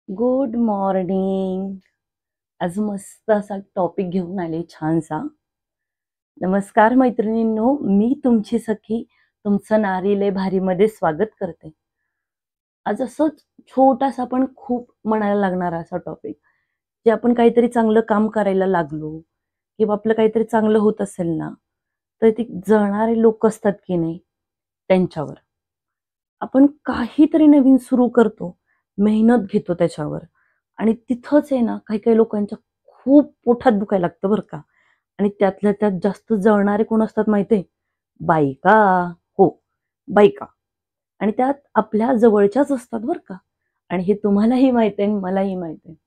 Good morning. आज मस्त असा टॉपिक घेऊन आले छानसा. नमस्कार मैत्रिणींनो, मी तुमची सखी तुमचं नारी लय भारीमध्ये स्वागत करते. आज असंच छोटासा पण खूप म्हणायला लागणारा असा टॉपिक, जे आपण काहीतरी चांगलं काम करायला लागलो किंवा आपलं काहीतरी चांगलं होत असेल ना, तर ते जळणारे लोक असतात की नाही त्यांच्यावर. आपण काहीतरी नवीन सुरू करतो, मेहनत घेतो त्याच्यावर आणि तिथंच आहे ना, काही-काही लोकांच्या खूप पोटात दुखायला लागतं बरं का. आणि त्यातल्या त्यात जास्त जळणारे कोण असतात माहिती आहे? बायका. हो, बायका. आणि त्यात आपल्या जवळच्याच असतात बरं का. आणि हे तुम्हालाही माहिती आहे आणि मलाही माहिती आहे.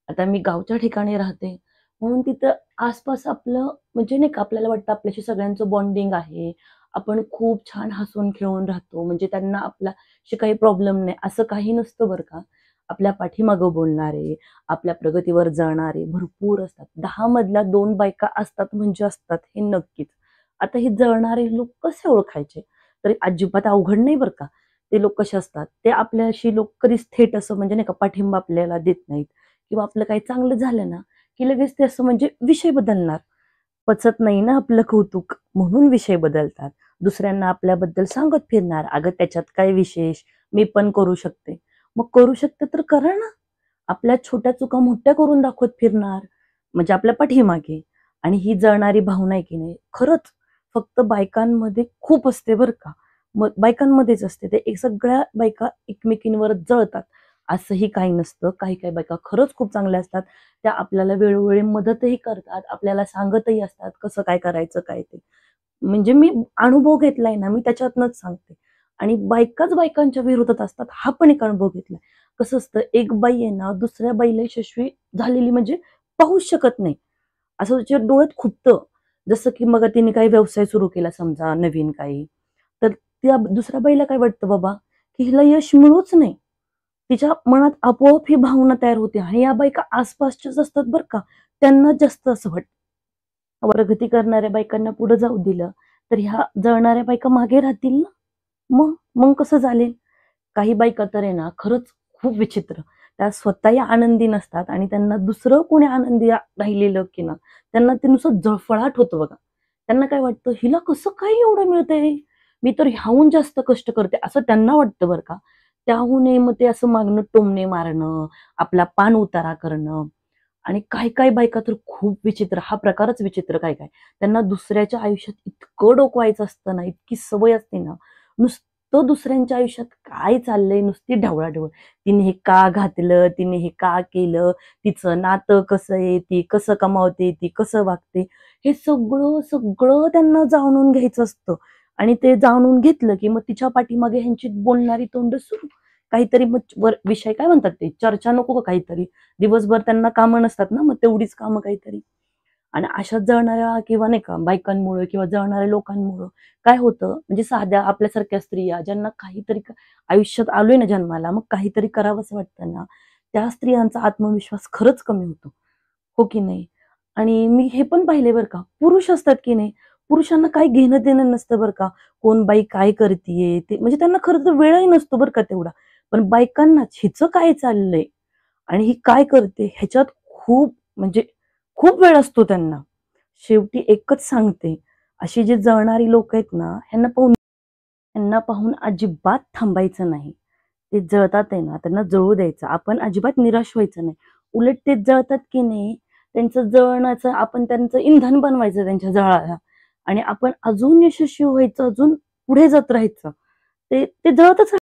आता मी गावच्या ठिकाणी राहते, म्हणून तिथं आसपास आपलं म्हणजे नाही का आपल्याला वाटतं आपल्याशी सगळ्यांचं बॉन्डिंग आहे. आपण खूप छान हसून खेळून राहतो. म्हणजे त्यांना आपल्याशी काही प्रॉब्लेम नाही असं काही नसतं बरं का. आपल्या पाठीमागं बोलणारे, आपल्या प्रगतीवर जळणारे भरपूर असतात. 10 मधल्या 2 बायका असतात म्हणजे असतात हे नक्कीच. आता हे जळणारे लोक कसे ओळखायचे? तर अजिबात अवघड नाही बरं का. ते लोक कसे असतात, ते आपल्याशी लोक कधीच थेट असं म्हणजे नाही का पाठिंबा आपल्याला देत नाहीत किंवा आपलं काही चांगलं झालं ना, की लगेच ते असं म्हणजे विषय बदलणार. पचत नाही ना आपलं कौतुक म्हणून विषय बदलतात. दुसऱ्यांना आपल्याबद्दल सांगत फिरणार, "अगं त्याच्यात काय विशेष? मी पण करू शकते." मग करू शकते तर करा ना. आपल्या छोट्या चुका मोठ्या करून दाखवत फिरणार, म्हणजे आपल्या पाठीमागे. आणि ही जळणारी भावना आहे की नाही, खरंच फक्त बायकांमध्ये खूप असते बरं का. मग बायकांमध्येच असते. ते एक सगळ्या बायका एकमेकींवर जळतात, असंही काही नसतं. काही-काही बायका खरंच खूप चांगल्या असतात. त्या आपल्याला वेळोवेळी मदतही करतात, आपल्याला सांगतही असतात कसं काय करायचं काय ते. म्हणजे मी अनुभव घेतलाय ना, मी त्याच्यातनंच सांगते. आणि बायकाच बायकांच्या विरोधात असतात, हा पण एक अनुभव घेतलाय. कसं असतं, एक बाई आहे ना, दुसऱ्या बाईला यशस्वी झालेली म्हणजे पाहूच शकत नाही. असं तिच्या डोळ्यात खुपतं. जसं की मग तिने काही व्यवसाय सुरू केला समजा नवीन काही, तर त्या दुसऱ्या बाईला काय वाटतं बाबा, की हिला यश मिळूच नाही. तिच्या मनात आपोआप ही भावना तयार होते आणि या बायका आसपासच्याच असतात बरं का, त्यांना जास्त असं वाटतं. प्रगती करणाऱ्या बायकांना पुढे जाऊ दिलं, तर ह्या जळणाऱ्या बायका मागे राहतील ना. मग मग कसं चालेल? काही बायका तर आहे ना, खरंच खूप विचित्र. त्या स्वतःही आनंदी नसतात आणि त्यांना दुसरं कोणी आनंदी राहिलेलं की ना, त्यांना ते नुसतं जळफळाट होतं बघा. त्यांना काय वाटतं, "हिला कसं काय एवढं मिळतंय? मी तर ह्याहून जास्त कष्ट करते." असं त्यांना वाटतं बरं का. त्याहूनही मग ते असं मागणं टोमणे मारणं, आपला पाणउतारा करणं आणि काही-काही बायका तर खूप विचित्र, हा प्रकारच विचित्र काय-काय. त्यांना दुसऱ्याच्या आयुष्यात इतकं डोकवायचं असतं ना, इतकी सवय असते ना, नुसतं दुसऱ्यांच्या आयुष्यात काय चाललंय नुसती ढवळाढवळ. तिने हे का घातलं, तिने हे का केलं, तिचं नातं कसं आहे, ती कसं कमावते, ती कसं वागते, हे सगळं, सगळं त्यांना जाणून घ्यायचं असतं. आणि ते जाणून घेतलं, की मग तिच्या पाठीमागे ह्यांची बोलणारी तोंड सुरू. काहीतरी मग विषय काय म्हणतात ते, चर्चा नको का काहीतरी? दिवसभर त्यांना कामं नसतात ना, मग तेवढीच कामं काहीतरी. आणि अशा जळणाऱ्या किंवा नाही का बायकांमुळे किंवा जळणाऱ्या लोकांमुळं काय होतं, म्हणजे साध्या आपल्यासारख्या स्त्रिया ज्यांना काहीतरी आयुष्यात आलोय ना जन्माला, मग काहीतरी करावंसं वाटतं ना, त्या स्त्रियांचा आत्मविश्वास खरंच कमी होतो. हो की नाही? आणि मी हे पण पाहिले बरं का, पुरुष असतात की नाही, पुरुषांना काही घेणं-देणं नसतं बरं का. कोण बाई काय करतीये ते म्हणजे त्यांना खरं तर वेळही नसतो बरं का तेवढा. पण बायकांनाच हिचं काय चाललंय आणि ही काय करते ह्याच्यात खूप म्हणजे खूप वेळ असतो त्यांना. शेवटी एकच सांगते, अशी जी जळणारी लोकं आहेत ना, ह्यांना पाहून अजिबात थांबायचं नाही. ते जळतात आहे ना, त्यांना जळू द्यायचं. आपण अजिबात निराश व्हायचं नाही. उलट ते जळतात की नाही, त्यांचं जळण्याचं आपण त्यांचं इंधन बनवायचं त्यांच्या जळाला आणि आपण अजून यशस्वी व्हायचं, अजून पुढे जात राहायचं. ते ते जळतच